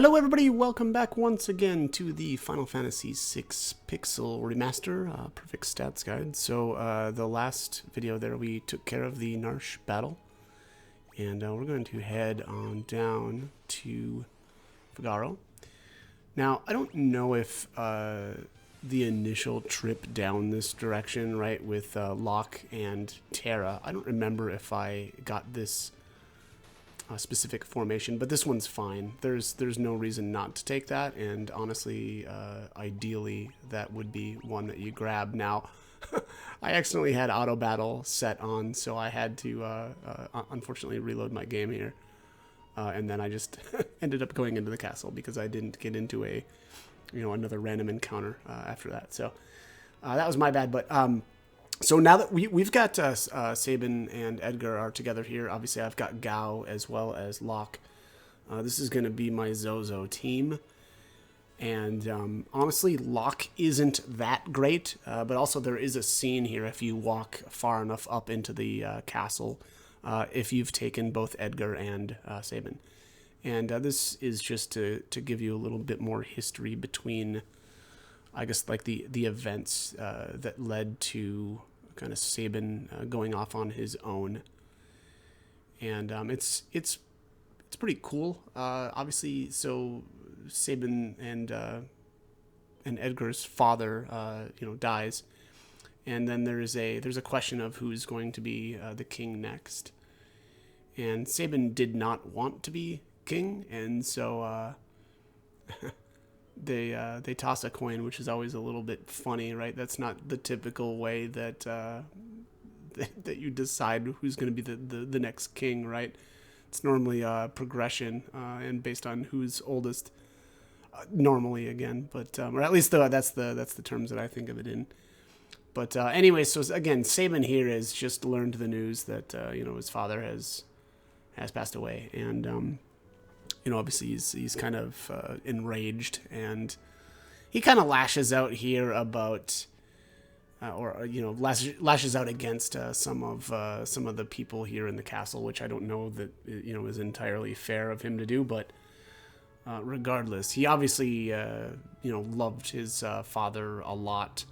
Hello everybody, welcome back once again to the Final Fantasy VI Pixel Remaster, Perfect Stats Guide. So the last video there we took care of the Narsh battle, and we're going to head on down to Figaro. Now, I don't know if the initial trip down this direction, right, with Locke and Terra, I don't remember if I got this specific formation, but this one's fine. There's no reason not to take that, and honestly, ideally, that would be one that you grab. Now, I accidentally had auto battle set on, so I had to unfortunately reload my game here, and then I just ended up going into the castle because I didn't get into another random encounter after that. So that was my bad, but so now that we've got Sabin and Edgar are together here, obviously I've got Gao as well as Locke. This is going to be my Zozo team. And honestly, Locke isn't that great, but also there is a scene here if you walk far enough up into the castle, if you've taken both Edgar and Sabin. And this is just to give you a little bit more history between, I guess, like the events that led to kind of Sabin going off on his own, and it's pretty cool. Obviously, so Sabin and Edgar's father, dies, and then there's a question of who's going to be the king next, and Sabin did not want to be king, and so they toss a coin, which is always a little bit funny, right? That's not the typical way that that you decide who's going to be the next king, right? It's normally progression and based on who's oldest, normally again, but or at least that's the terms that I think of it in. But anyway, so again, Sabin here has just learned the news that his father has passed away, and obviously he's kind of enraged, and he kind of lashes out here about, lashes out against some of the people here in the castle, which I don't know that is entirely fair of him to do, but regardless, he obviously loved his father a lot,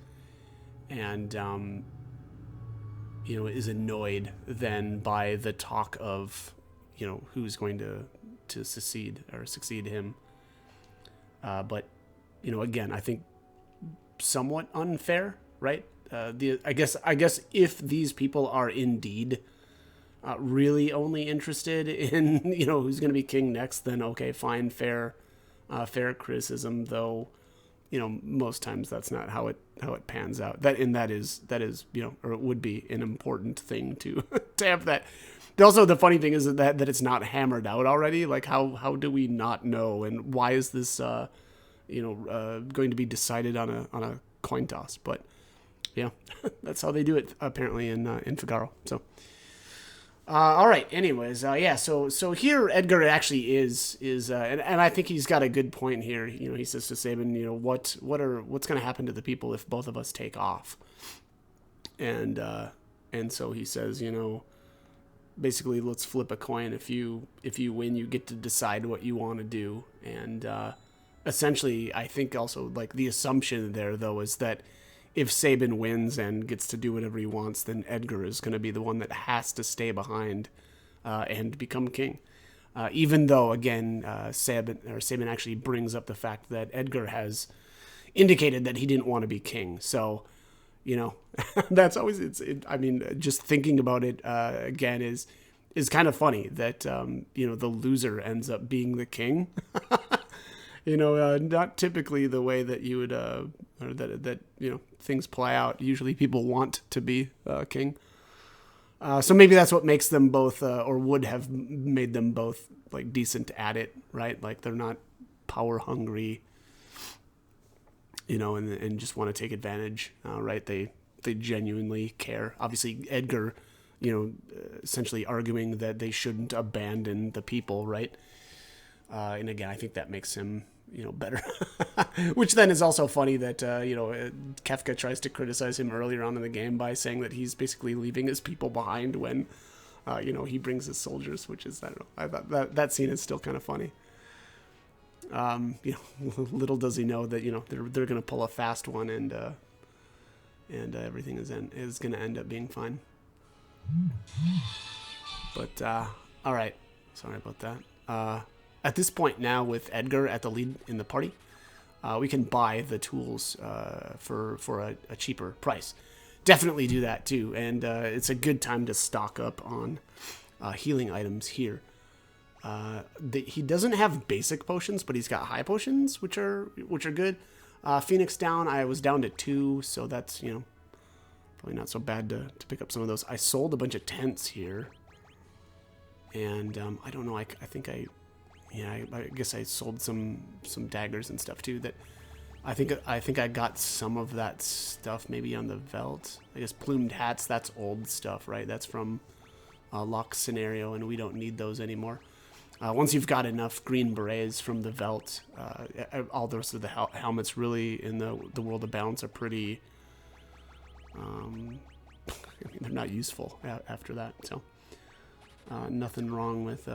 and is annoyed then by the talk of who's going to succeed him, but again, I think somewhat unfair, right? I guess if these people are indeed really only interested in who's going to be king next, then okay, fine, fair criticism, though most times that's not how it pans out. That is or it would be an important thing to to have that. Also, the funny thing is that it's not hammered out already. Like, how do we not know? And why is this, going to be decided on a coin toss? But yeah, that's how they do it apparently in Figaro. So, all right. Anyways, yeah. So here Edgar actually is and I think he's got a good point here. He says to Sabin, what's going to happen to the people if both of us take off? And so he says, basically, let's flip a coin. If you win, you get to decide what you want to do. And essentially, I think also, like, the assumption there, though, is that if Sabin wins and gets to do whatever he wants, then Edgar is going to be the one that has to stay behind and become king. Even though, again, Sabin actually brings up the fact that Edgar has indicated that he didn't want to be king. So, that's always, just thinking about it again is kind of funny that, the loser ends up being the king. Not typically the way that you would, or that things play out. Usually people want to be king. So maybe that's what makes them both, or would have made them both, like, decent at it, right? Like, they're not power hungry, and just want to take advantage, right? They genuinely care. Obviously, Edgar, essentially arguing that they shouldn't abandon the people, right? And again, I think that makes him, better. Which then is also funny that, Kefka tries to criticize him earlier on in the game by saying that he's basically leaving his people behind when, he brings his soldiers, which is, I don't know. I thought that scene is still kind of funny. You know, little does he know that, you know, they're going to pull a fast one, and everything is going to end up being fine. But all right, sorry about that. At this point now, with Edgar at the lead in the party, we can buy the tools for a cheaper price. Definitely do that too, and it's a good time to stock up on healing items here. He doesn't have basic potions, but he's got high potions, which are good. Phoenix down. I was down to 2, so that's, you know, probably not so bad to pick up some of those. I sold a bunch of tents here, and I don't know. I think I guess I sold some daggers and stuff too. That I think I got some of that stuff maybe on the Veld. I guess plumed hats. That's old stuff, right? That's from Locke scenario, and we don't need those anymore. Once you've got enough green berets from the Veld, all the rest of the helmets really in the world of balance are pretty. I mean, they're not useful after that. So nothing wrong with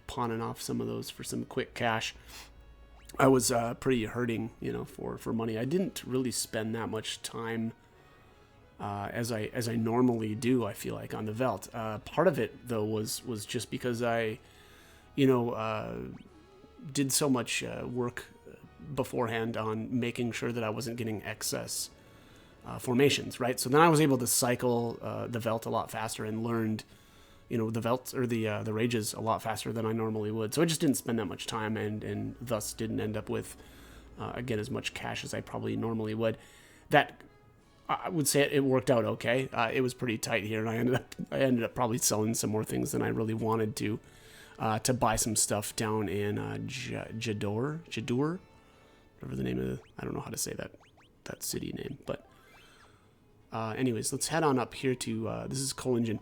pawning off some of those for some quick cash. I was pretty hurting, you know, for money. I didn't really spend that much time as I normally do, I feel like, on the Veld. Part of it though was just because I, you know, did so much work beforehand on making sure that I wasn't getting excess formations, right? So then I was able to cycle the Veld a lot faster and learned, you know, the Veld or the rages a lot faster than I normally would. So I just didn't spend that much time, and thus didn't end up with again as much cash as I probably normally would. That, I would say, it worked out okay. It was pretty tight here, and I ended up probably selling some more things than I really wanted to buy some stuff down in Jadur, whatever the name of I don't know how to say that city name. But anyways, let's head on up here to this is Collingen.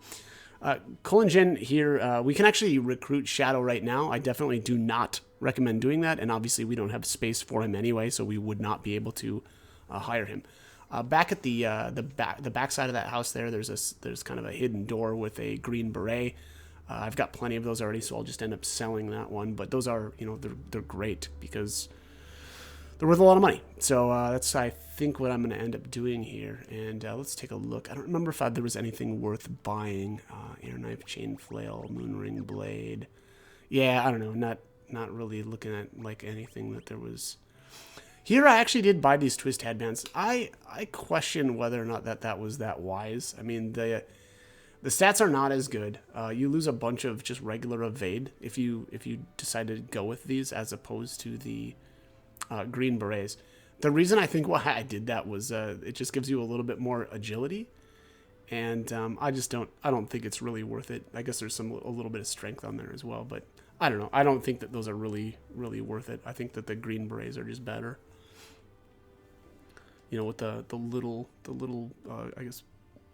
Collingen here, we can actually recruit Shadow right now. I definitely do not recommend doing that, and obviously we don't have space for him anyway, so we would not be able to hire him. Back at the back side of that house there's kind of a hidden door with a green beret. I've got plenty of those already, so I'll just end up selling that one. But those are, you know, they're great because they're worth a lot of money. So that's, I think, what I'm going to end up doing here. And let's take a look. I don't remember if there was anything worth buying. Air knife, chain flail, moonring blade. Yeah, I don't know. Not really looking at like anything that there was. Here I actually did buy these twist headbands. I question whether or not that was that wise. I mean, the stats are not as good. You lose a bunch of just regular evade if you decide to go with these as opposed to the green berets. The reason I think why I did that was it just gives you a little bit more agility, and I don't think it's really worth it. I guess there's a little bit of strength on there as well, but I don't know. I don't think that those are really worth it. I think that the green berets are just better. You know, with the little I guess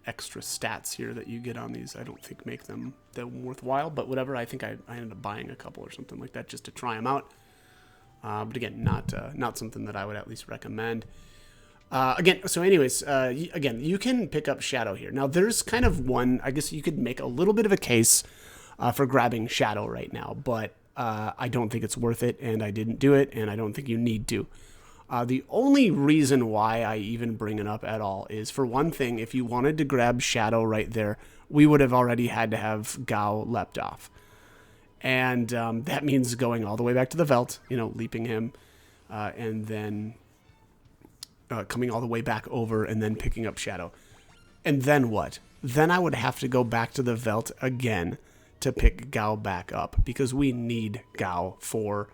extra stats here that you get on these, I don't think make them worthwhile. But whatever, I think I ended up buying a couple or something like that just to try them out. But again, not something that I would at least recommend. Again, so anyways, again, you can pick up Shadow here. Now, there's kind of one, I guess you could make a little bit of a case for grabbing Shadow right now, but I don't think it's worth it, and I didn't do it, and I don't think you need to. The only reason why I even bring it up at all is, for one thing, if you wanted to grab Shadow right there, we would have already had to have Gao leapt off. And that means going all the way back to the Veld, you know, leaping him, and then coming all the way back over and then picking up Shadow. And then what? Then I would have to go back to the Veld again to pick Gao back up, because we need Gao for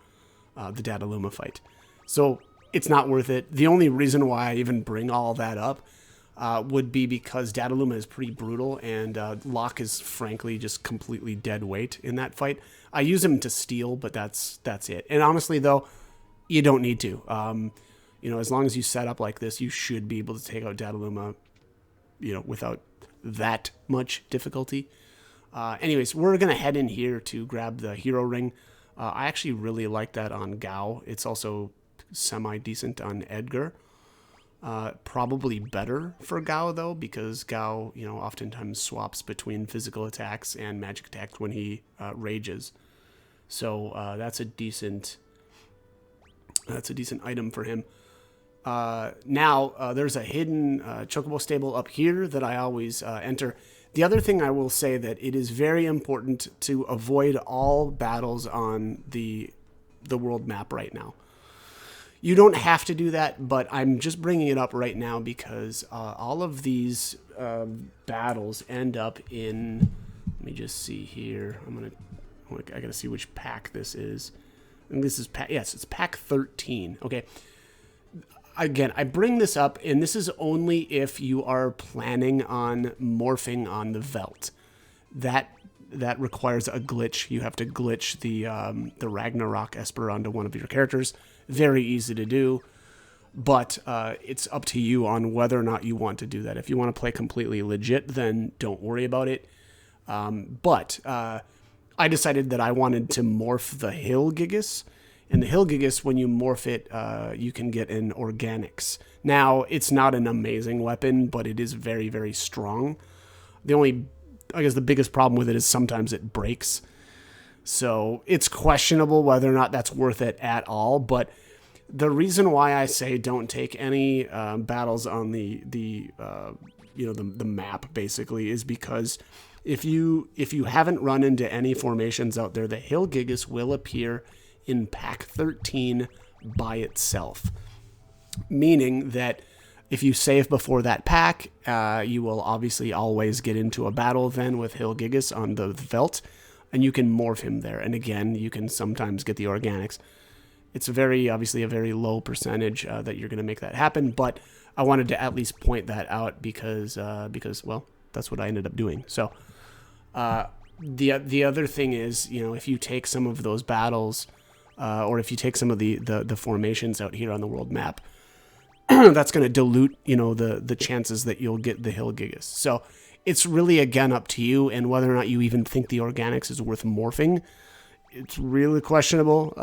the Dadaluma fight. So it's not worth it. The only reason why I even bring all that up would be because Dadaluma is pretty brutal, and Locke is frankly just completely dead weight in that fight. I use him to steal, but that's it. And honestly, though, you don't need to. You know, as long as you set up like this, you should be able to take out Dadaluma, you know, without that much difficulty. Anyways, we're gonna head in here to grab the hero ring. I actually really like that on Gao. It's also semi-decent on Edgar. Probably better for Gao, though, because Gao, you know, oftentimes swaps between physical attacks and magic attacks when he rages. So that's a decent That's a decent item for him. Now, there's a hidden chocobo stable up here that I always enter. The other thing I will say that it is very important to avoid all battles on the world map right now. You don't have to do that, but I'm just bringing it up right now because all of these battles end up in. Let me just see here. I gotta see which pack this is. And this is pack. Yes, it's pack 13. Okay. Again, I bring this up, and this is only if you are planning on morphing on the Velt. That requires a glitch. You have to glitch the Ragnarok Esper onto one of your characters. Very easy to do, but it's up to you on whether or not you want to do that. If you want to play completely legit, then don't worry about it. But I decided that I wanted to morph the Hill Gigas. And the Hill Gigas, when you morph it, you can get an Organics. Now, it's not an amazing weapon, but it is very, very strong. I guess the biggest problem with it is sometimes it breaks. So it's questionable whether or not that's worth it at all. But the reason why I say don't take any battles on the map basically is because if you haven't run into any formations out there, the Hill Gigas will appear in pack 13 by itself, meaning that if you save before that pack, you will obviously always get into a battle then with Hill Gigas on the Velt, and you can morph him there. And again, you can sometimes get the Organics. It's obviously a very low percentage that you're going to make that happen, but I wanted to at least point that out because well, that's what I ended up doing. So the other thing is, if you take some of those battles, or if you take some of the formations out here on the world map, that's going to dilute, the chances that you'll get the Hill Gigas. So it's really, again, up to you, and whether or not you even think the Organics is worth morphing, it's really questionable.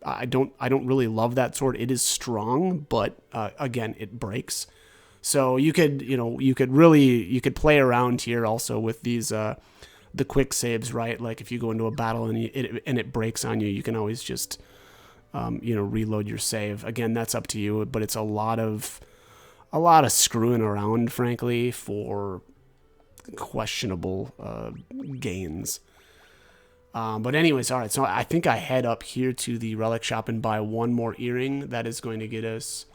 I don't really love that sword. It is strong, but again, it breaks. So you could play around here also with these the quick saves, right? Like if you go into a battle and it breaks on you, you can always just reload your save. Again, that's up to you, but it's a lot of screwing around, frankly, for questionable gains. But anyways, all right. So I think I head up here to the relic shop and buy one more earring. That is going to get us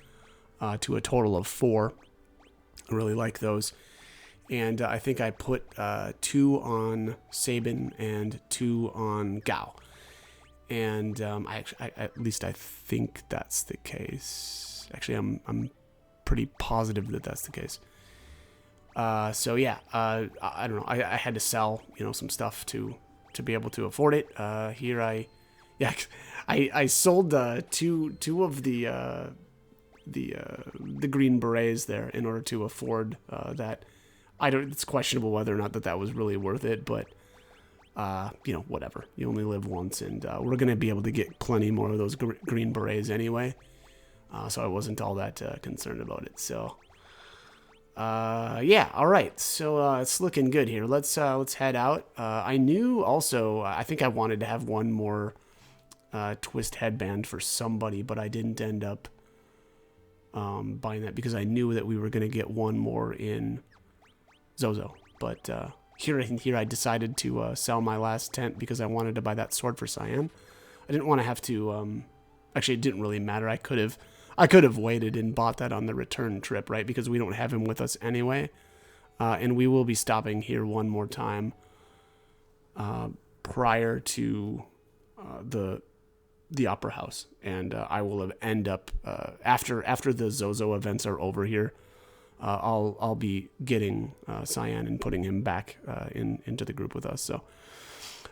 to a total of 4. I really like those. And I think I put 2 on Sabin and 2 on Gao. And I at least I think that's the case. Actually, I'm pretty positive that that's the case. So yeah, I don't know. I had to sell some stuff to be able to afford it. Here I sold 2 of the green berets there in order to afford that. It's questionable whether or not that was really worth it, but whatever. You only live once, and we're gonna be able to get plenty more of those green berets anyway. So I wasn't all that concerned about it. So yeah, all right. So it's looking good here. Let's head out. I knew also. I think I wanted to have one more twist headband for somebody, but I didn't end up buying that because I knew that we were gonna get one more in Zozo. But here I decided to sell my last tent because I wanted to buy that sword for Cyan. I didn't want to have to. Actually, it didn't really matter. I could have waited and bought that on the return trip, right? Because we don't have him with us anyway. And we will be stopping here one more time prior to the Opera House. And I will end up, after the Zozo events are over here, I'll be getting Cyan and putting him back into the group with us. So,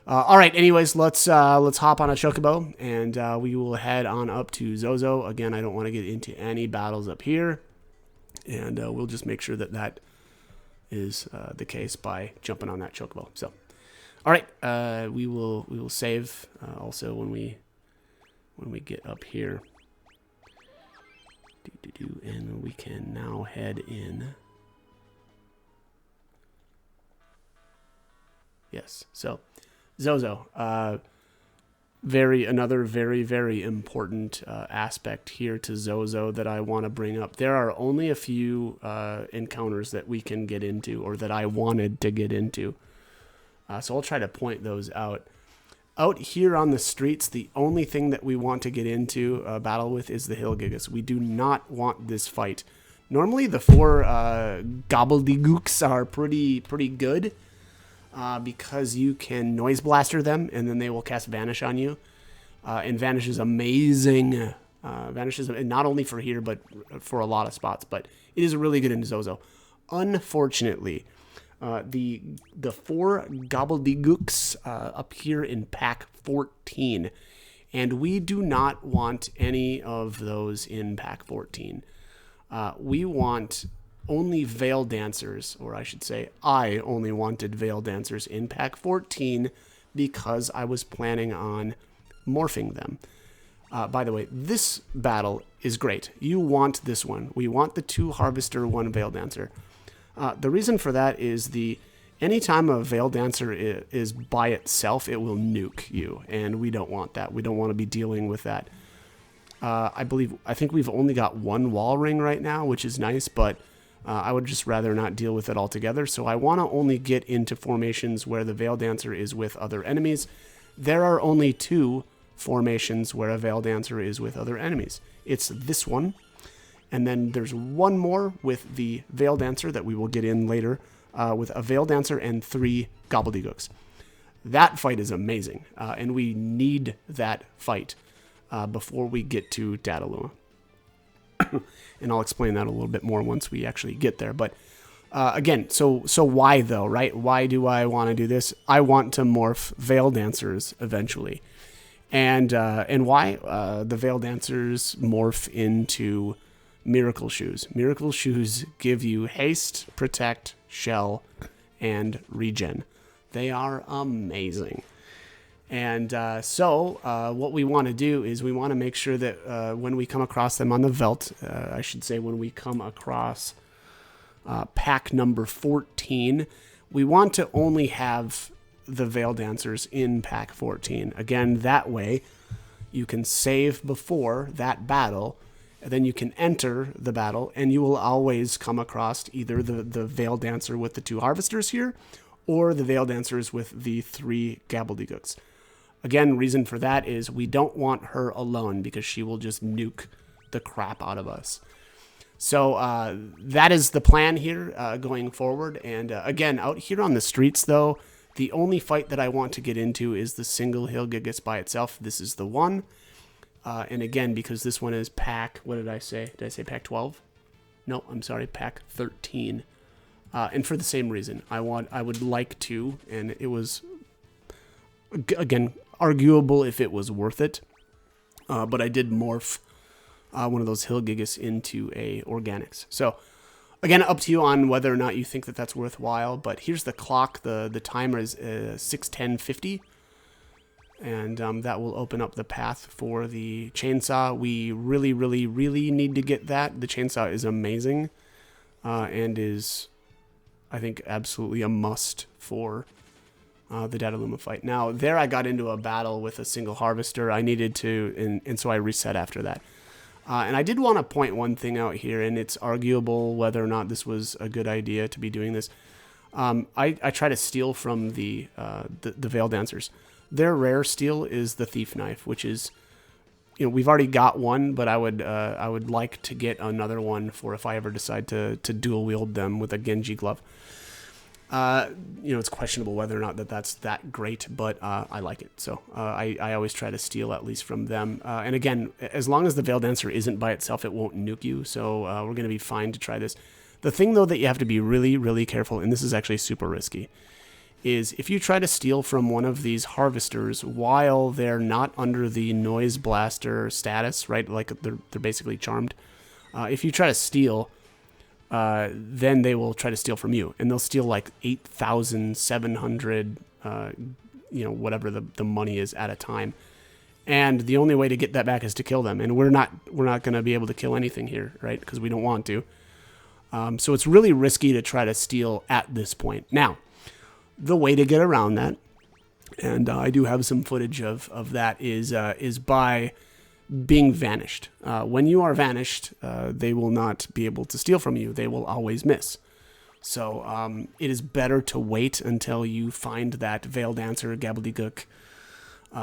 all right. Anyways, let's hop on a chocobo and we will head on up to Zozo. Again, I don't want to get into any battles up here, and we'll just make sure that is the case by jumping on that chocobo. So, all right. We will save also when we get up here. And we can now head in. Yes, so Zozo. Another very important aspect here to Zozo that I want to bring up. There are only a few encounters that we can get into, or that I wanted to get into. So I'll try to point those out. Out here on the streets, the only thing that we want to get into battle with is the Hillgigas. We do not want this fight. Normally the 4 gobbledygooks are pretty good. Because you can noise blaster them, and then they will cast Vanish on you. And Vanish is amazing. Vanish is not only for here, but for a lot of spots. But it is really good in Zozo. Unfortunately, the 4 gobbledygooks up here in pack 14. And we do not want any of those in pack 14. We want only Veil Dancers, or I should say I only wanted Veil Dancers in pack 14 because I was planning on morphing them. By the way, this battle is great. You want this one. We want the 2 Harvester, 1 Veil Dancer. The reason for that is anytime a Veil Dancer is by itself, it will nuke you, and we don't want that. We don't want to be dealing with that. I think we've only got 1 wall ring right now, which is nice, but I would just rather not deal with it altogether. So I want to only get into formations where the Veil Dancer is with other enemies. There are only 2 formations where a Veil Dancer is with other enemies. It's this one, and then there's 1 more with the Veil Dancer that we will get in later, with a Veil Dancer and 3 gobbledygooks. That fight is amazing, and we need that fight before we get to Dadaluma. And I'll explain that a little bit more once we actually get there. But again, so why though, right? Why do I want to do this? I want to morph Veil Dancers eventually. And why? The Veil Dancers morph into Miracle Shoes. Miracle Shoes give you haste, protect, shell, and regen. They are amazing. And so what we want to do is we want to make sure that when we come across them on the Veldt, I should say when we come across pack number 14, we want to only have the Veil Dancers in pack 14. Again, that way you can save before that battle, and then you can enter the battle, and you will always come across either the Veil Dancer with the 2 Harvesters here, or the Veil Dancers with the 3 gobbledygooks. Again, reason for that is we don't want her alone because she will just nuke the crap out of us. So that is the plan here going forward. And again, out here on the streets, though, the only fight that I want to get into is the single Hillgigas by itself. This is the one. And again, because this one is pack, what did I say? Did I say pack 12? No, I'm sorry, pack 13. And for the same reason, I would like to, and it was, again, arguable if it was worth it, but I did morph one of those Hillgigas into a Organics. So again, up to you on whether or not you think that that's worthwhile, but here's the clock. The timer is 6:10:50, and that will open up the path for the chainsaw. We really need to get that. The chainsaw is amazing, and is, I think, absolutely a must for the Dadaluma fight. Now, there I got into a battle with a single Harvester. I needed to, and so I reset after that. And I did want to point one thing out here, and it's arguable whether or not this was a good idea to be doing this. I try to steal from the Veil Dancers. Their rare steal is the Thief Knife, which is, we've already got one, but I would like to get another one for if I ever decide to dual wield them with a Genji glove. It's questionable whether or not that's that great, but I like it. So I always try to steal at least from them. And again, as long as the Veil Dancer isn't by itself, it won't nuke you. So we're going to be fine to try this. The thing, though, that you have to be really careful, and this is actually super risky, is if you try to steal from one of these Harvesters while they're not under the Noise Blaster status, right? Like they're basically charmed. If you try to steal, then they will try to steal from you, and they'll steal like 8,700, whatever the money is at a time. And the only way to get that back is to kill them. And we're not going to be able to kill anything here, right? Because we don't want to. So it's really risky to try to steal at this point. Now, the way to get around that and I do have some footage of that, is by being vanished. When you are vanished, they will not be able to steal from you. They will always miss. So it is better to wait until you find that Veil Dancer, Gabbledygook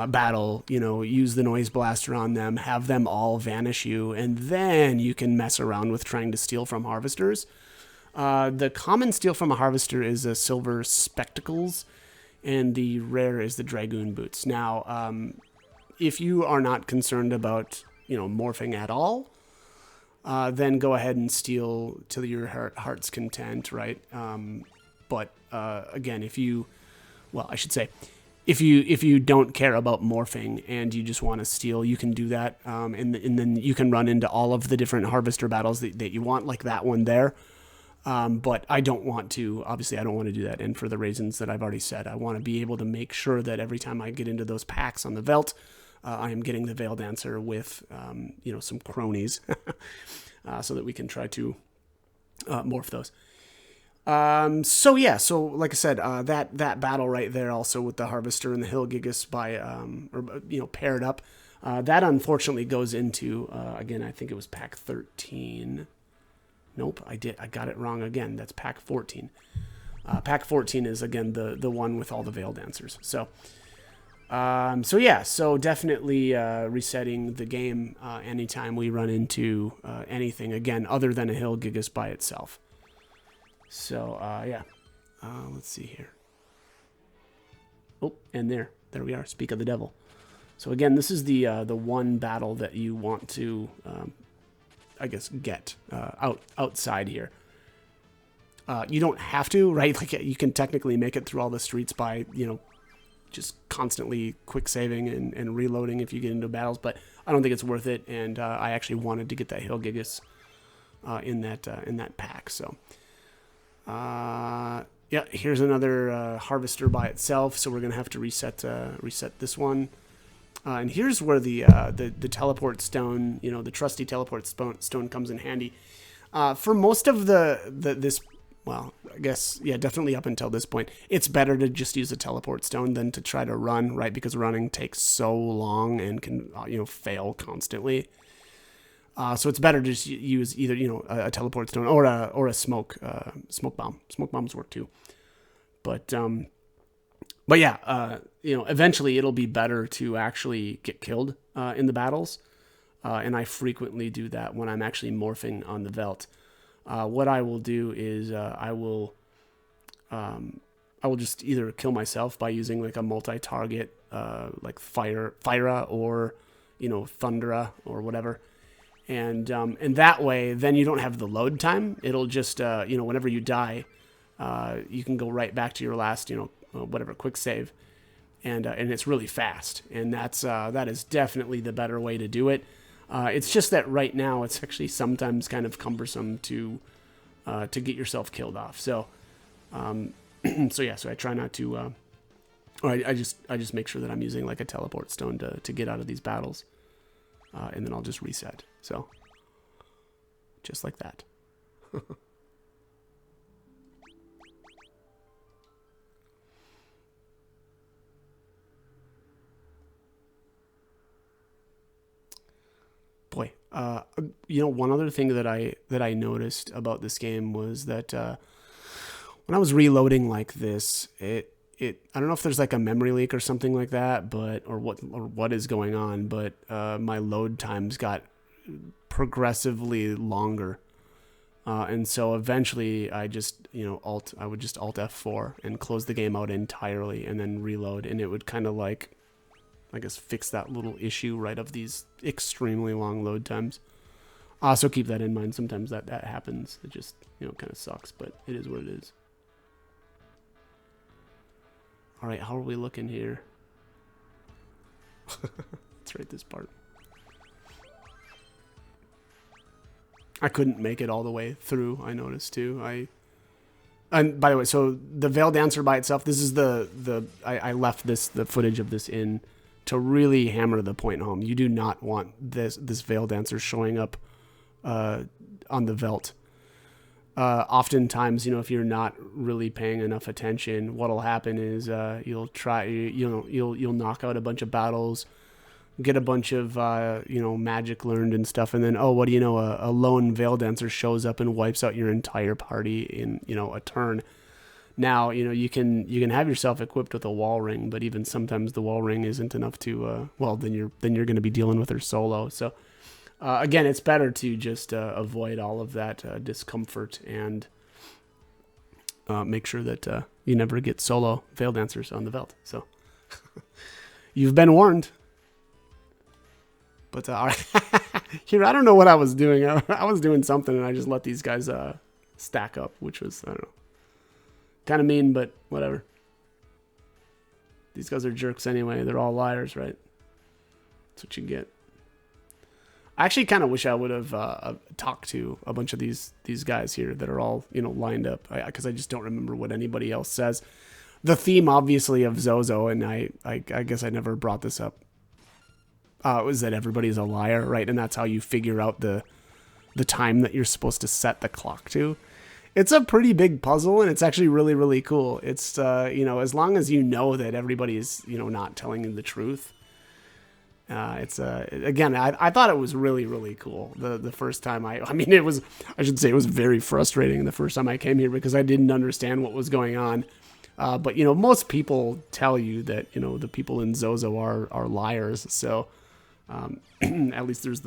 battle, use the Noise Blaster on them, have them all vanish you, and then you can mess around with trying to steal from Harvesters. The common steal from a Harvester is a Silver Spectacles, and the rare is the Dragoon Boots. Now, if you are not concerned about, morphing at all, then go ahead and steal to your heart's content, right? But again, if you don't care about morphing and you just want to steal, you can do that, and then you can run into all of the different Harvester battles that you want, like that one there. But I don't want to, obviously I don't want to do that. And for the reasons that I've already said, I want to be able to make sure that every time I get into those packs on the Veld, I am getting the Veil Dancer with, some cronies, so that we can try to morph those. So like I said, that battle right there, also with the Harvester and the Hill Gigas paired up, that unfortunately goes into, again, I think it was pack 13. Nope, I got it wrong again. That's pack 14. Pack 14 is, again, the one with all the Veil Dancers. So definitely resetting the game anytime we run into anything, again, other than a Hill Gigas by itself. So, let's see here. Oh, and there we are. Speak of the devil. So again, this is the one battle that you want to, get outside here. You don't have to, right? Like, you can technically make it through all the streets by, just constantly quick saving and reloading if you get into battles, but I don't think it's worth it. And I actually wanted to get that Hill Gigas in that pack. So. Here's another Harvester by itself, so we're gonna have to reset this one. And here's where the teleport stone, the trusty teleport stone comes in handy. For most of this, well, I guess, definitely up until this point, it's better to just use a teleport stone than to try to run, right? Because running takes so long and can fail constantly. So it's better to just use either, a teleport stone or a smoke bomb. Smoke bombs work too. But eventually it'll be better to actually get killed in the battles. And I frequently do that when I'm actually morphing on the Veld. What I will do is I will just either kill myself by using like a multi-target like Fira or Thundera or whatever. And that way, then you don't have the load time. It'll just, whenever you die, you can go right back to your last, quick save, and it's really fast. And that is definitely the better way to do it. It's just that right now it's actually sometimes kind of cumbersome to get yourself killed off. So, so I try not to, or I just make sure that I'm using like a teleport stone to get out of these battles. And then I'll just reset. So, just like that. Boy, one other thing that I noticed about this game was that when I was reloading like this, I don't know if there's like a memory leak or something like that, or what is going on, but my load times got progressively longer, and so eventually I just I would just Alt F4 and close the game out entirely and then reload, and it would kind of like, I guess, fix that little issue, right, of these extremely long load times. So keep that in mind. Sometimes that happens. It just kind of sucks, but it is what it is. All right, how are we looking here? Let's rate this part. I couldn't make it all the way through, I noticed too. And by the way, so the Veil Dancer by itself, this is I left the footage of this in to really hammer the point home. You do not want this Veil Dancer showing up on the Veld. oftentimes, if you're not really paying enough attention, what'll happen is you'll knock out a bunch of battles, get a bunch of magic learned and stuff, and then what do you know, a lone Veil Dancer shows up and wipes out your entire party in a turn. Now you can have yourself equipped with a wall ring, but even sometimes the wall ring isn't enough to then you're going to be dealing with her solo. So again, it's better to just avoid all of that discomfort and make sure that you never get solo Veil Dancers on the Veld. So you've been warned. But all right. Here, I don't know what I was doing. I was doing something, and I just let these guys stack up, which was, I don't know, kind of mean, but whatever. These guys are jerks anyway. They're all liars, right? That's what you get. I actually kind of wish I would have talked to a bunch of these guys here that are all lined up, because I just don't remember what anybody else says. The theme, obviously, of Zozo, and I guess I never brought this up, was that everybody's a liar, right? And that's how you figure out the time that you're supposed to set the clock to. It's a pretty big puzzle, and it's actually really, really cool. It's, as long as you know that everybody is, not telling you the truth. It's, again, I thought it was really, really cool. The first time I should say it was very frustrating the first time I came here because I didn't understand what was going on. But, most people tell you that, the people in Zozo are liars. So, at least there's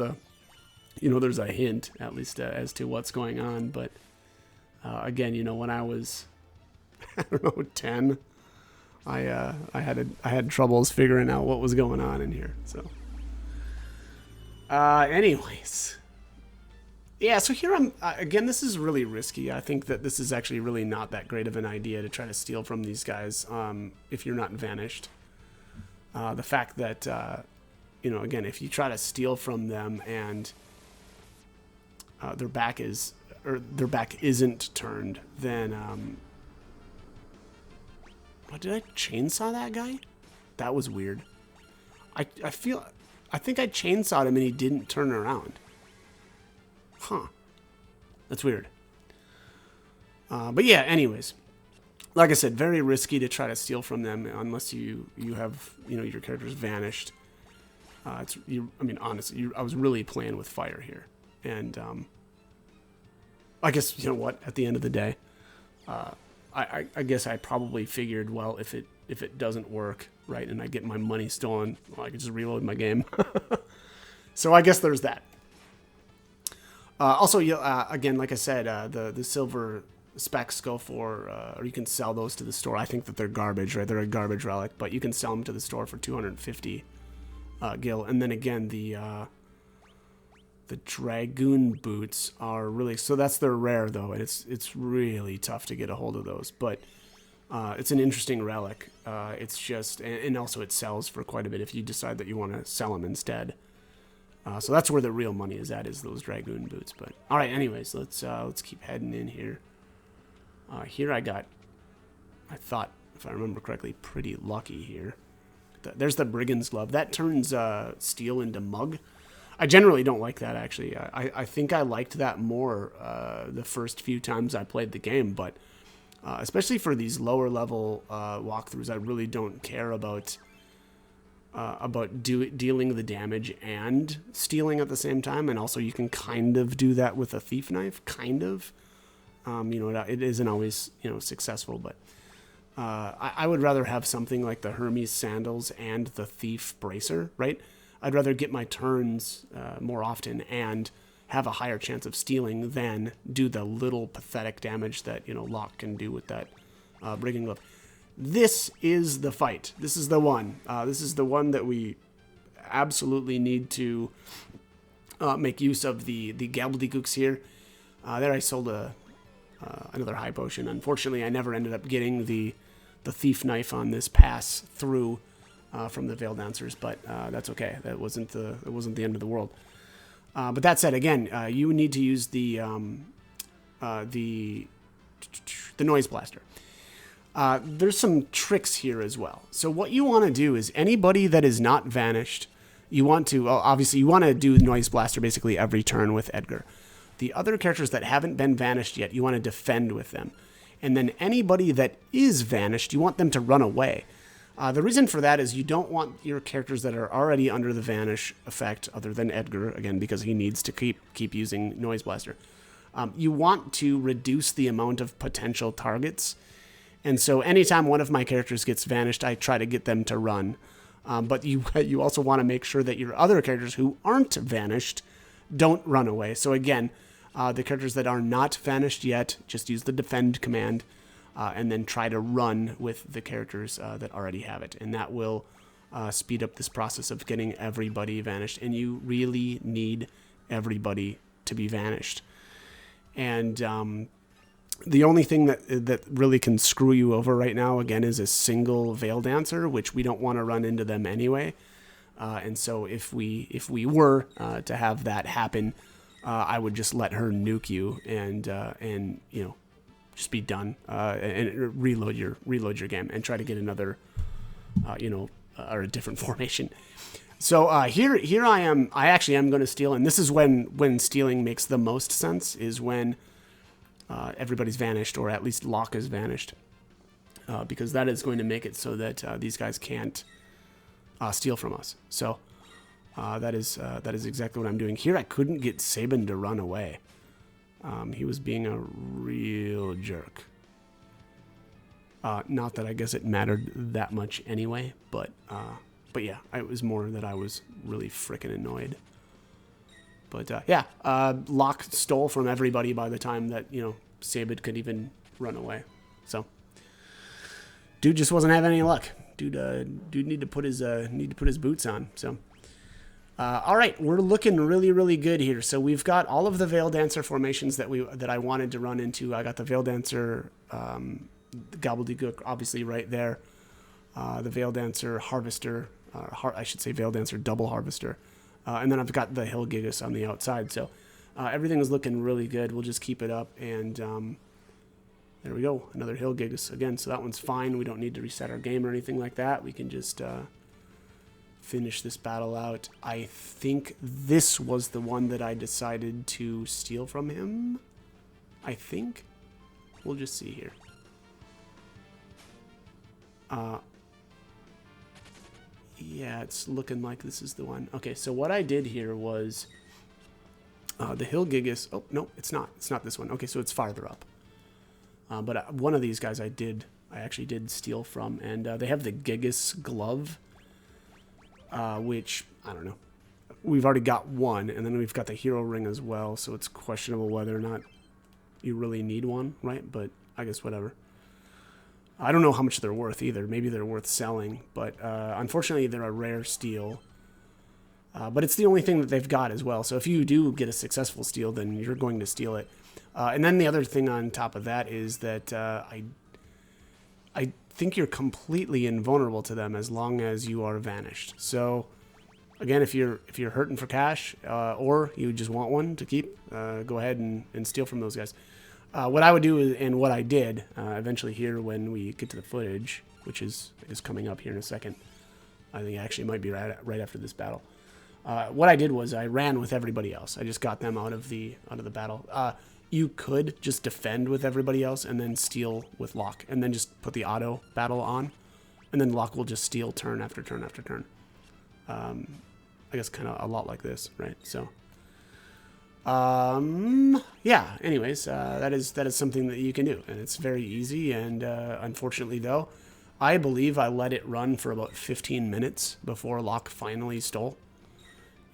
there's a hint, at least, as to what's going on. But, again, when I was, I don't know, 10, I had troubles figuring out what was going on in here. So, anyways, yeah. So here again, this is really risky. I think that this is actually really not that great of an idea to try to steal from these guys. If you're not vanished, the fact that again, if you try to steal from them and their back isn't turned, then what, did I chainsaw that guy? That was weird. I think I chainsawed him and he didn't turn around. Huh. That's weird. But yeah, anyways. Like I said, very risky to try to steal from them unless you have, your character's vanished. Honestly, I was really playing with fire here. And I guess, at the end of the day, I guess I probably figured, well, if it doesn't work, right, and I get my money stolen, well, I could just reload my game. So I guess there's that. Also, again, like I said, the silver specs go for, or you can sell those to the store. I think that they're garbage, right? They're a garbage relic, but you can sell them to the store for 250 gil. And then again, the Dragoon boots are really, so that's their rare though, and it's really tough to get a hold of those, but it's an interesting relic. It's just, and also it sells for quite a bit if you decide that you want to sell them instead. So that's where the real money is at, is those Dragoon boots. But all right, anyways, let's keep heading in here. Here I thought, if I remember correctly, pretty lucky here. There's the Brigand's Glove. That turns steel into mug. I generally don't like that, actually. I think I liked that more the first few times I played the game, but especially for these lower level walkthroughs, I really don't care about dealing the damage and stealing at the same time. And also, you can kind of do that with a thief knife, kind of. It isn't always successful, but I would rather have something like the Hermes sandals and the thief bracer, right? I'd rather get my turns more often and have a higher chance of stealing than do the little pathetic damage that Locke can do with that Brigand Glove. This is the fight. This is the one. This is the one that we absolutely need to make use of the gobbledygooks here. There I sold another high potion. Unfortunately, I never ended up getting the thief knife on this pass through from the Veil Dancers, but that's okay. It wasn't the end of the world. But that said, again, you need to use the noise blaster. There's some tricks here as well. So what you want to do is anybody that is not vanished, you want to, obviously you want to do noise blaster basically every turn with Edgar. The other characters that haven't been vanished yet, you want to defend with them. And then anybody that is vanished, you want them to run away. The reason for that is you don't want your characters that are already under the vanish effect, other than Edgar, again, because he needs to keep using Noise Blaster. You want to reduce the amount of potential targets. And so anytime one of my characters gets vanished, I try to get them to run. But you also want to make sure that your other characters who aren't vanished don't run away. So again, the characters that are not vanished yet, just use the defend command. And then try to run with the characters that already have it. And that will speed up this process of getting everybody vanished. And you really need everybody to be vanished. And the only thing that really can screw you over right now, again, is a single Veil Dancer, which we don't want to run into them anyway. And so if we were to have that happen, I would just let her nuke you and you know, just be done and reload your game and try to get another, you know, or a different formation. So here I am. I actually am going to steal, and this is when stealing makes the most sense. Is when everybody's vanished, or at least Locke is vanished, because that is going to make it so that these guys can't steal from us. So that is exactly what I'm doing here. I couldn't get Sabin to run away. He was being a real jerk. Not that I guess it mattered that much anyway, but yeah, it was more that I was really freaking annoyed. But yeah, Locke stole from everybody by the time that, you know, Sabin could even run away. So dude just wasn't having any luck. Dude need to put his boots on. So. All right, we're looking really, really good here. So we've got all of the Veil Dancer formations that I wanted to run into. I got the Veil Dancer Gobbledygook, obviously right there. The Veil Dancer Harvester, I should say Veil Dancer Double Harvester. And then I've got the Hill Gigas on the outside. So everything is looking really good. We'll just keep it up. And there we go, another Hill Gigas again. So that one's fine. We don't need to reset our game or anything like that. We can just... finish this battle out. I think this was the one that I decided to steal from him. I think. We'll just see here. Yeah, it's looking like this is the one. Okay, so what I did here was the Hill Gigas. Oh, no, it's not. It's not this one. Okay, so it's farther up. But one of these guys I actually did steal from, and they have the Gigas glove. Which, I don't know, we've already got one, and then we've got the hero ring as well, so it's questionable whether or not you really need one, right? But I guess whatever. I don't know how much they're worth either. Maybe they're worth selling, but unfortunately they're a rare steal. But it's the only thing that they've got as well, so if you do get a successful steal, then you're going to steal it. And then the other thing on top of that is that I think you're completely invulnerable to them as long as you are vanished. So again, if you're hurting for cash or you just want one to keep, go ahead and steal from those guys. What I would do is, and what I did eventually here when we get to the footage, which is coming up here in a second. I think it actually might be right after this battle. What I did was I ran with everybody else. I just got them out of the battle. You could just defend with everybody else and then steal with Locke, and then just put the auto battle on, and then Locke will just steal turn after turn after turn. I guess kind of a lot like this, right? So, yeah. Anyways, that is something that you can do, and it's very easy. And unfortunately, though, I believe I let it run for about 15 minutes before Locke finally stole.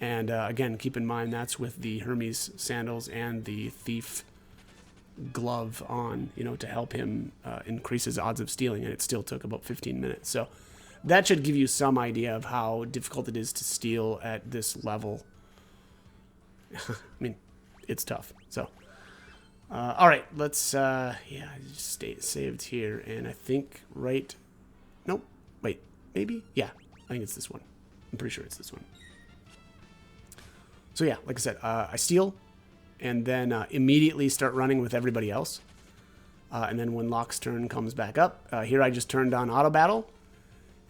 And again, keep in mind that's with the Hermes sandals and the thief glove on, you know, to help him increase his odds of stealing, and it still took about 15 minutes. So that should give you some idea of how difficult it is to steal at this level. I mean, it's tough. So, all right, let's, yeah, just stay saved here, and I think nope, wait, maybe? Yeah, I think it's this one. I'm pretty sure it's this one. So yeah, like I said, I steal, and then immediately start running with everybody else. And then when Locke's turn comes back up, here I just turned on auto battle.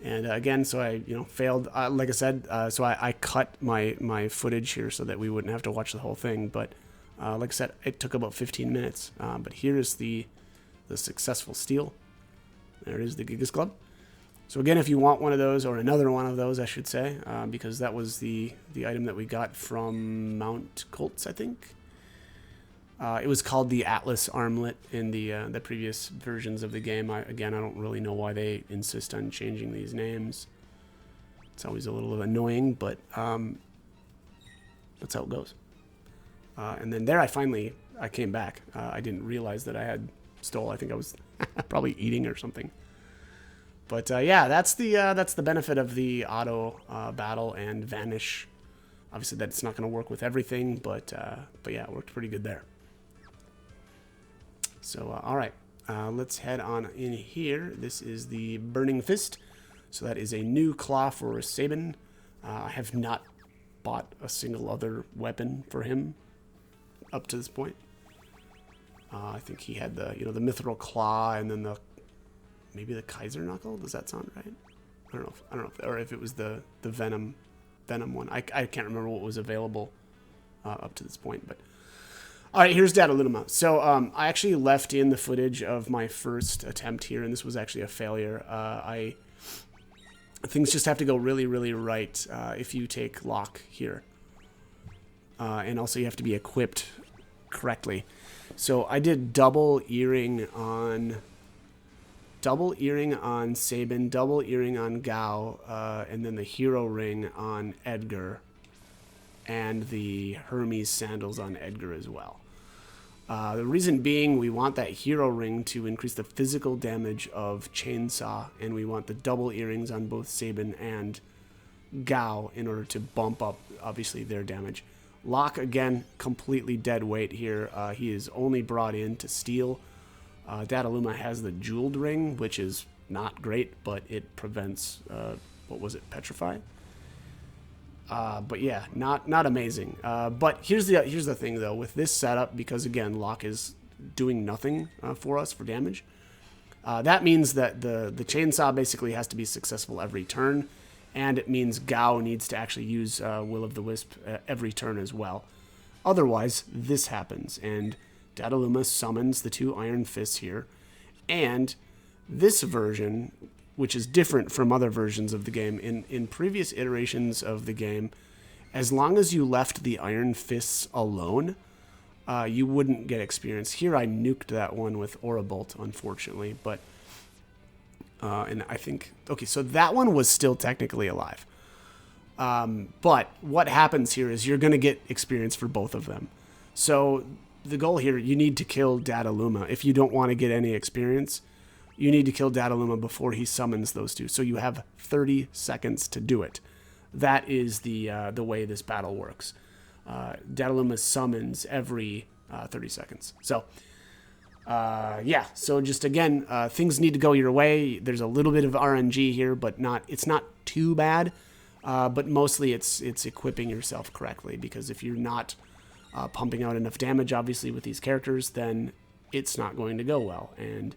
And again, so I failed. Like I said, so I cut my footage here so that we wouldn't have to watch the whole thing. But Like I said, it took about 15 minutes. But here is the successful steal. There it is, the Gigas Club. So again, if you want one of those, or another one of those, I should say, because that was the item that we got from Mount Colts, I think. It was called the Atlas Armlet in the previous versions of the game. Again, I don't really know why they insist on changing these names. It's always a little annoying, but that's how it goes. And then there I came back. I didn't realize that I had stole. I think I was probably eating or something. But yeah, that's the benefit of the auto battle and vanish. Obviously, that's not going to work with everything, but yeah, it worked pretty good there. So all right, let's head on in here. This is the Burning Fist. So that is a new claw for Sabin. I have not bought a single other weapon for him up to this point. I think he had the the Mithril Claw and then maybe the Kaiser Knuckle. Does that sound right? I don't know or if it was the Venom one. I can't remember what was available up to this point. But all right, here's Dadaluma. So I actually left in the footage of my first attempt here, and this was actually a failure. Things just have to go really, really right if you take Locke here. And also you have to be equipped correctly. So I did double earring on Sabin, double earring on Gao, and then the hero ring on Edgar, and the Hermes sandals on Edgar as well. The reason being, we want that hero ring to increase the physical damage of Chainsaw, and we want the double earrings on both Sabin and Gao in order to bump up, obviously, their damage. Locke, again, completely dead weight here. He is only brought in to steal. Dadaluma has the jeweled ring, which is not great, but it prevents, what was it, Petrify? But yeah, not amazing. But here's the thing though, with this setup, because again, Locke is doing nothing for us for damage. That means that the chainsaw basically has to be successful every turn, and it means Gao needs to actually use Will of the Wisp every turn as well. Otherwise, this happens, and Dadaluma summons the two Iron Fists here, and this version, which is different from other versions of the game. In previous iterations of the game, as long as you left the Iron Fists alone, you wouldn't get experience. Here I nuked that one with Aura Bolt, unfortunately, but and I think, okay, so that one was still technically alive. But what happens here is you're going to get experience for both of them. So the goal here, you need to kill Dadaluma. If you don't want to get any experience, you need to kill Dadaluma before he summons those two. So you have 30 seconds to do it. That is the way this battle works. Dadaluma summons every 30 seconds. So, yeah. So just again, things need to go your way. There's a little bit of RNG here, but it's not too bad. But mostly it's equipping yourself correctly, because if you're not pumping out enough damage, obviously, with these characters, then it's not going to go well. And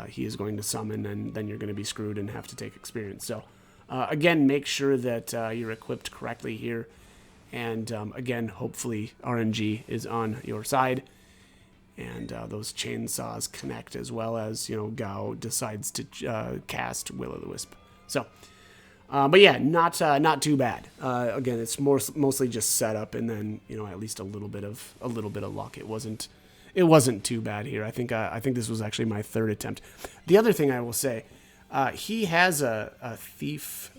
he is going to summon, and then you're going to be screwed and have to take experience. So, again, make sure that you're equipped correctly here. And, again, hopefully RNG is on your side. And those chainsaws connect, as well as, Gao decides to cast Will of the Wisp. So, but yeah, not too bad. Again, it's mostly just setup, and then, at least a little bit of luck. It wasn't too bad here. I think this was actually my third attempt. The other thing I will say, he has a thief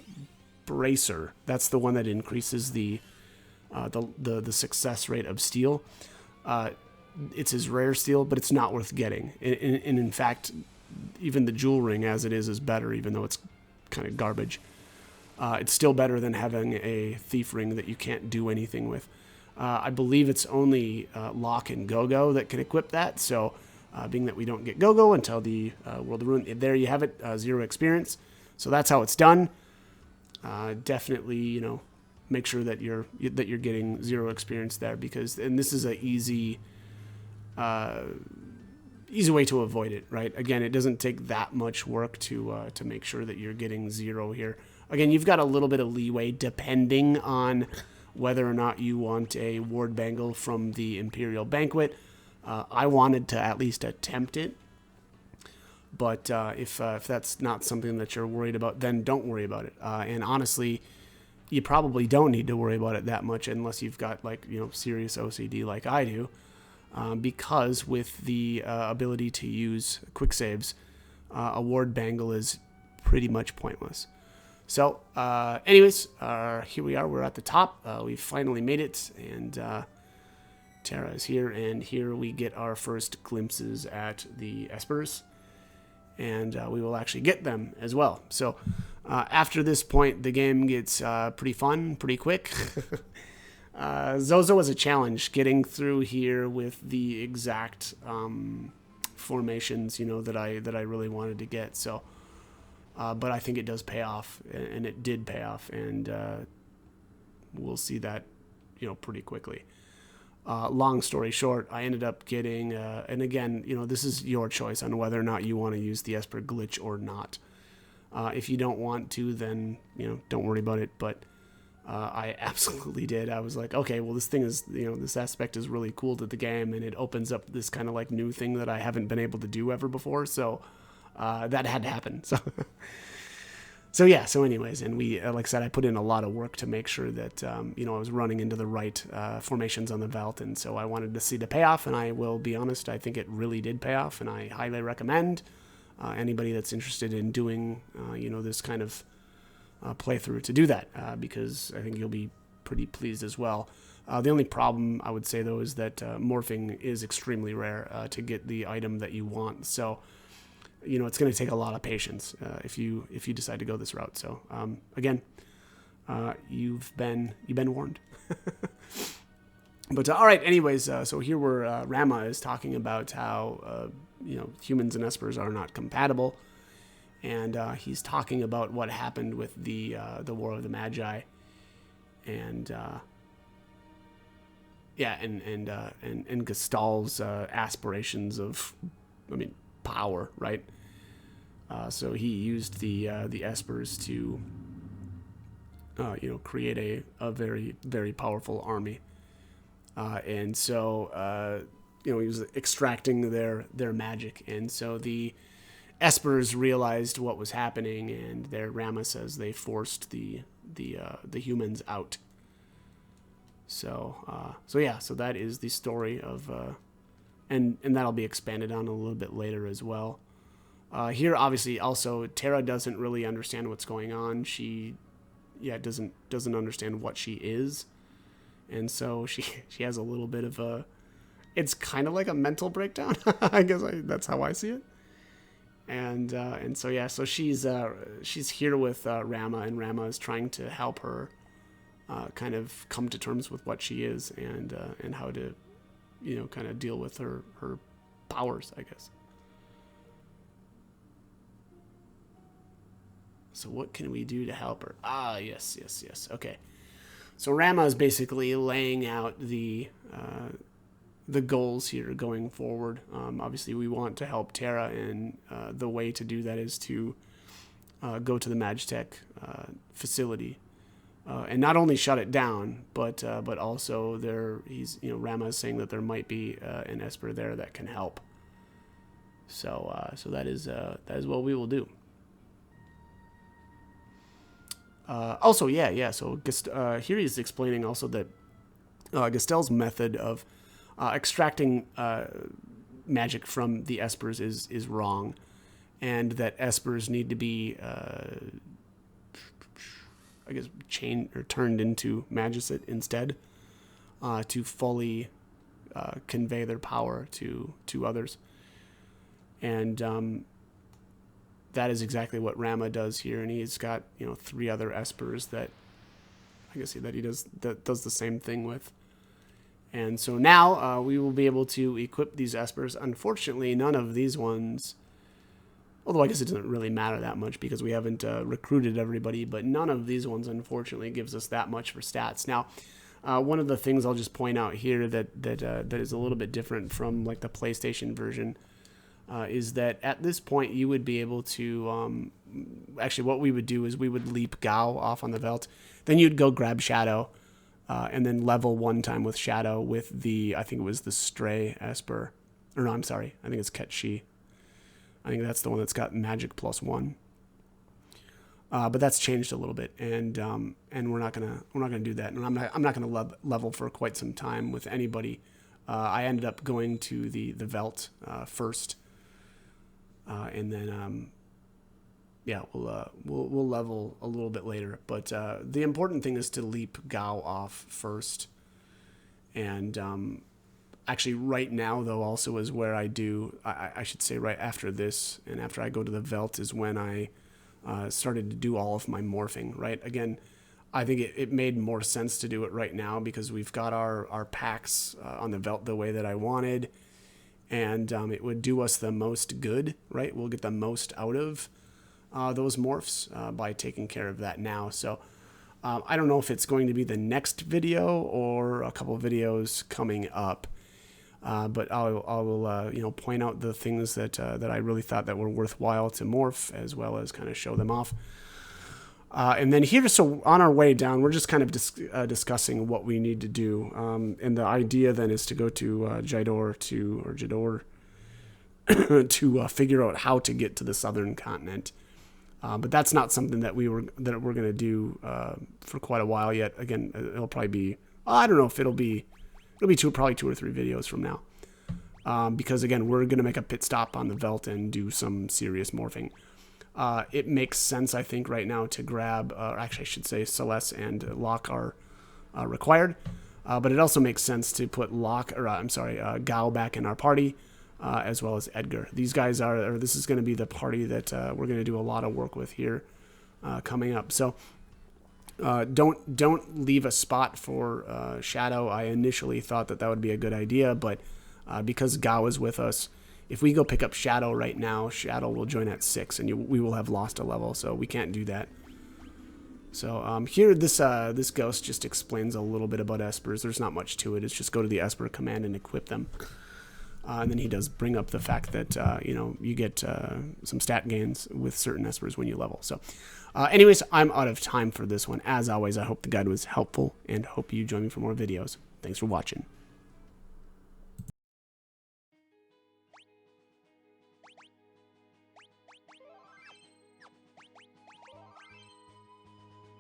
bracer. That's the one that increases the success rate of steal. It's his rare steal, but it's not worth getting. And in fact, even the jewel ring as it is better, even though it's kind of garbage. It's still better than having a thief ring that you can't do anything with. I believe it's only Locke and Go-Go that can equip that. So, being that we don't get Go-Go until the World of Ruin, there you have it, 0 experience. So that's how it's done. Definitely, make sure that you're getting 0 experience there, and this is an easy way to avoid it, right? Again, it doesn't take that much work to make sure that you're getting 0 here. Again, you've got a little bit of leeway depending on whether or not you want a ward bangle from the Imperial Banquet. I wanted to at least attempt it. But if that's not something that you're worried about, then don't worry about it. And honestly, you probably don't need to worry about it that much unless you've got serious OCD like I do, because with the ability to use quick saves, a ward bangle is pretty much pointless. So, anyways, here we are. We're at the top. We finally made it, and Tara is here, and here we get our first glimpses at the Espers. And we will actually get them as well. So after this point, the game gets pretty fun, pretty quick. Zozo was a challenge getting through here with the exact formations, that I really wanted to get. So, but I think it does pay off, and it did pay off, and we'll see that, pretty quickly. Long story short, I ended up getting, and again, this is your choice on whether or not you want to use the Esper glitch or not. If you don't want to, then, don't worry about it. But I absolutely did. I was like, okay, well, this thing is, this aspect is really cool to the game, and it opens up this kind of like new thing that I haven't been able to do ever before. So that had to happen. So yeah, so anyways, and we, like I said, I put in a lot of work to make sure that, I was running into the right formations on the Veld, and so I wanted to see the payoff, and I will be honest, I think it really did pay off, and I highly recommend anybody that's interested in doing, this kind of playthrough to do that, because I think you'll be pretty pleased as well. The only problem, I would say, though, is that morphing is extremely rare to get the item that you want, so it's going to take a lot of patience if you decide to go this route. So again, you've been warned. But all right, anyways, so here where Rama is talking about how humans and Espers are not compatible, and he's talking about what happened with the War of the Magi, and and Gestal's aspirations of, power, right? So he used the Espers to create a very, very powerful army, and so he was extracting their magic, and so the Espers realized what was happening, and their Rama says they forced the humans out. So that is the story of and that'll be expanded on a little bit later as well. Here, obviously, also Tara doesn't really understand what's going on. She, doesn't understand what she is, and so she has a little bit of a. It's kind of like a mental breakdown. I guess that's how I see it. And so she's here with Rama, and Rama is trying to help her kind of come to terms with what she is and how to, kind of deal with her powers, I guess. So what can we do to help her? Yes. Okay. So Rama is basically laying out the goals here going forward. Obviously, we want to help Tara, and the way to do that is to go to the Magitech facility. And not only shut it down, but also Rama is saying that there might be an Esper there that can help. So that is what we will do. So here he's explaining also that Gestal's method of extracting magic from the Espers is wrong, and that Espers need to be chained or turned into Magicite instead, to fully convey their power to others. And that is exactly what Rama does here, and he's got 3 other Espers that he does the same thing with. And so now we will be able to equip these Espers. Unfortunately, none of these ones. Although I guess it doesn't really matter that much because we haven't recruited everybody, but none of these ones, unfortunately, gives us that much for stats. Now, one of the things I'll just point out here that is a little bit different from like the PlayStation version is that at this point you would be able to actually what we would do is we would leap Gao off on the Veld, then you'd go grab Shadow, and then level one time with Shadow with the, I think it was the Stray Esper. Or no, I'm sorry. I think it's Ketchi. I think that's the one that's got magic +1. But that's changed a little bit, and we're not gonna do that. And I'm not gonna level for quite some time with anybody. I ended up going to the Velt first, and then yeah, we'll level a little bit later. But the important thing is to leap Gao off first, and actually right now though also is where I do. I should say right after this and after I go to the Velt is when I started to do all of my morphing, right? Again, I think it made more sense to do it right now because we've got our packs on the Velt the way that I wanted, and it would do us the most good, right? We'll get the most out of those morphs by taking care of that now. So I don't know if it's going to be the next video or a couple of videos coming up. But I will you know, point out the things that I really thought that were worthwhile to morph, as well as kind of show them off. And then here, so on our way down, we're just kind of discussing what we need to do. And the idea then is to go to Jador to figure out how to get to the southern continent. But that's not something that we're going to do for quite a while yet. Again, it'll probably be, I don't know if it'll be probably 2 or 3 videos from now. Because again, we're going to make a pit stop on the Velt and do some serious morphing. It makes sense, I think, right now to grab, actually I should say Celes and Locke are required. But it also makes sense to put Gao back in our party, as well as Edgar. These guys this is going to be the party that we're going to do a lot of work with here coming up. So don't leave a spot for Shadow. I initially thought that would be a good idea, but because Gao is with us, if we go pick up Shadow right now, Shadow will join at 6, and we will have lost a level, so we can't do that. So here, this ghost just explains a little bit about Espers. There's not much to it. It's just go to the Esper command and equip them. And then he does bring up the fact that you know, you get some stat gains with certain Espers when you level. So anyways, I'm out of time for this one. As always, I hope the guide was helpful and hope you join me for more videos. Thanks for watching.